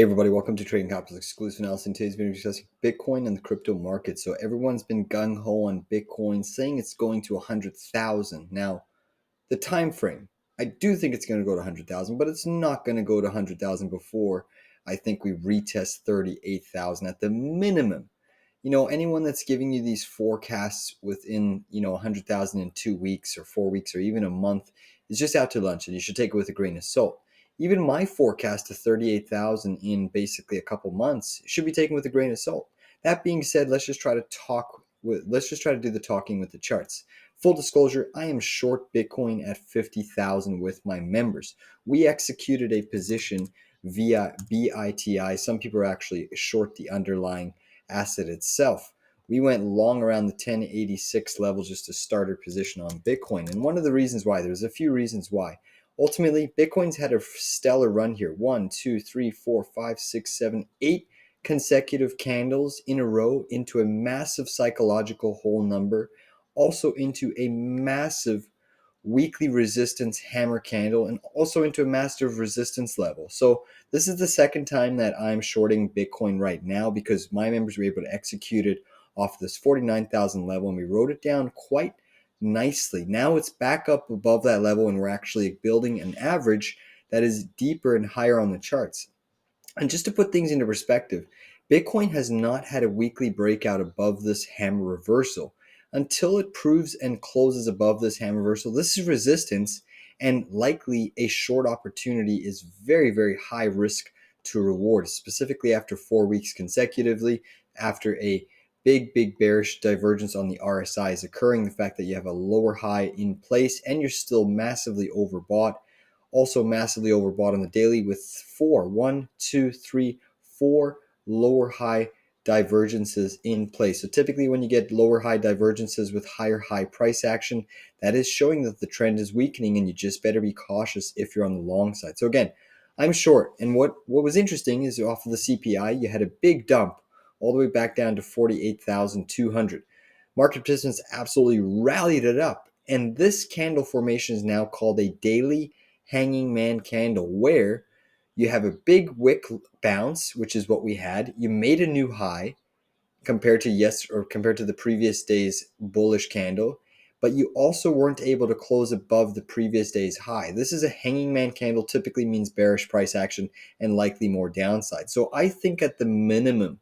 Hey everybody, welcome to Trading Capital's exclusive analysis. In today's video, we're discussing Bitcoin and the crypto market. So everyone's been gung-ho on Bitcoin, saying it's going to 100,000. Now, the time frame, I do think it's going to go to 100,000, but it's not going to go to 100,000 before I think we retest 38,000 at the minimum. Anyone that's giving you these forecasts within, 100,000 in 2 weeks or 4 weeks or even a month is just out to lunch, and you should take it with a grain of salt. Even my forecast to 38,000 in basically a couple months should be taken with a grain of salt. That being said, let's just try to do the talking with the charts. Full disclosure, I am short Bitcoin at 50,000 with my members. We executed a position via BITI. Some people are actually short the underlying asset itself. We went long around the 1086 level just to start our position on Bitcoin. And one of the reasons why, there's a few reasons why. Ultimately, Bitcoin's had a stellar run here. 1, 2, 3, 4, 5, 6, 7, 8 consecutive candles in a row into a massive psychological whole number, also into a massive weekly resistance hammer candle, and also into a massive resistance level. So this is the second time that I'm shorting Bitcoin right now because my members were able to execute it off this 49,000 level, and we wrote it down quite nicely. Now it's back up above that level, and we're actually building an average that is deeper and higher on the charts. And just to put things into perspective, Bitcoin has not had a weekly breakout above this hammer reversal. Until it proves and closes above this hammer reversal, this is resistance, and likely a short opportunity is very, very high risk to reward, specifically after 4 weeks consecutively, after a big bearish divergence on the RSI is occurring, the fact that you have a lower high in place and you're still massively overbought. Also massively overbought on the daily with 4 lower high divergences in place. So typically when you get lower high divergences with higher high price action, that is showing that the trend is weakening, and you just better be cautious if you're on the long side. So again, I'm short, and what was interesting is off of the CPI, you had a big dump all the way back down to 48,200. Market participants absolutely rallied it up, and this candle formation is now called a daily hanging man candle, where you have a big wick bounce, which is what we had. You made a new high compared to the previous day's bullish candle, but you also weren't able to close above the previous day's high. This is a hanging man candle, typically means bearish price action and likely more downside. So I think at the minimum,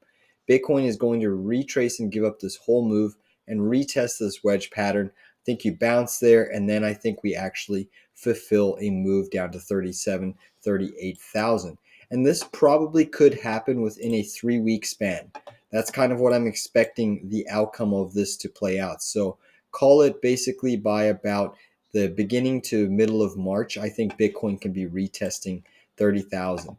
Bitcoin is going to retrace and give up this whole move and retest this wedge pattern. I think you bounce there, and then I think we actually fulfill a move down to 37, 38,000. And this probably could happen within a 3-week span. That's kind of what I'm expecting the outcome of this to play out. So call it basically by about the beginning to middle of March, I think Bitcoin can be retesting 38,000.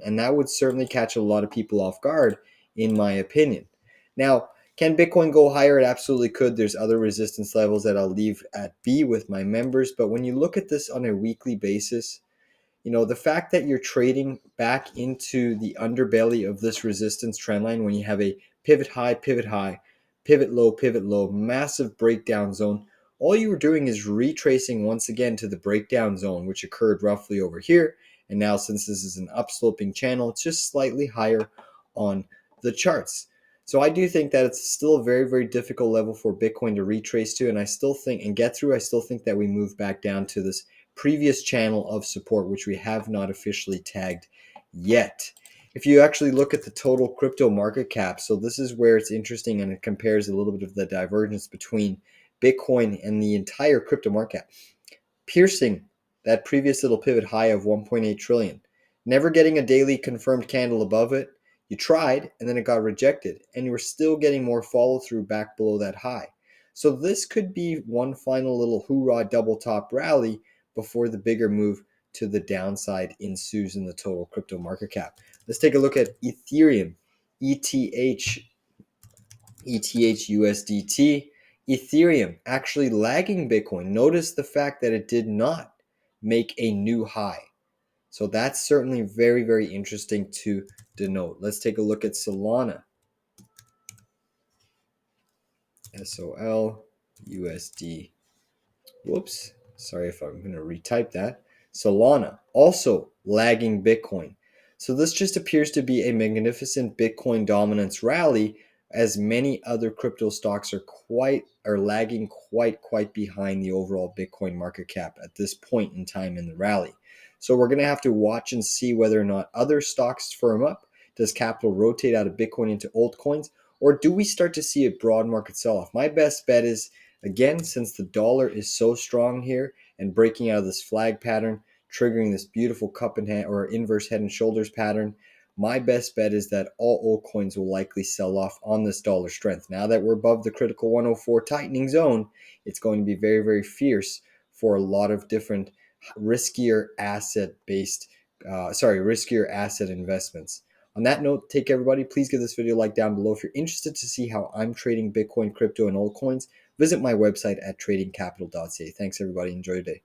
And that would certainly catch a lot of people off guard, in my opinion. Now, can Bitcoin go higher? It absolutely could. There's other resistance levels that I'll leave at B with my members. But when you look at this on a weekly basis, the fact that you're trading back into the underbelly of this resistance trend line when you have a pivot high, pivot low, massive breakdown zone, all you were doing is retracing once again to the breakdown zone, which occurred roughly over here. And now, since this is an upsloping channel, it's just slightly higher on the charts. So I do think that it's still a very, very difficult level for Bitcoin to retrace to, and I still think that we move back down to this previous channel of support, which we have not officially tagged yet. If you actually look at the total crypto market cap, so this is where it's interesting, and it compares a little bit of the divergence between Bitcoin and the entire crypto market cap, piercing that previous little pivot high of 1.8 trillion, never getting a daily confirmed candle above it. You tried, and then it got rejected, and you were still getting more follow through back below that high. So this could be one final little hoorah double top rally before the bigger move to the downside ensues in the total crypto market cap. Let's take a look at Ethereum, ETH USDT. Ethereum actually lagging Bitcoin. Notice the fact that it did not make a new high. So that's certainly very, very interesting to denote. Let's take a look at Solana. SOL USD. Whoops. Sorry if I'm going to retype that. Solana also lagging Bitcoin. So this just appears to be a magnificent Bitcoin dominance rally, as many other crypto stocks are lagging quite behind the overall Bitcoin market cap at this point in time in the rally. So we're going to have to watch and see whether or not other stocks firm up. Does capital rotate out of Bitcoin into altcoins, or do we start to see a broad market sell-off? My best bet is, again, since the dollar is so strong here and breaking out of this flag pattern, triggering this beautiful cup and hand or inverse head and shoulders pattern, my best bet is that all altcoins will likely sell off on this dollar strength. Now that we're above the critical 104 tightening zone, it's going to be very fierce for a lot of different riskier riskier asset investments. On that note, take care, everybody. Please give this video a like down below. If you're interested to see how I'm trading Bitcoin, crypto, and altcoins, visit my website at tradingcapital.ca. Thanks, everybody. Enjoy your day.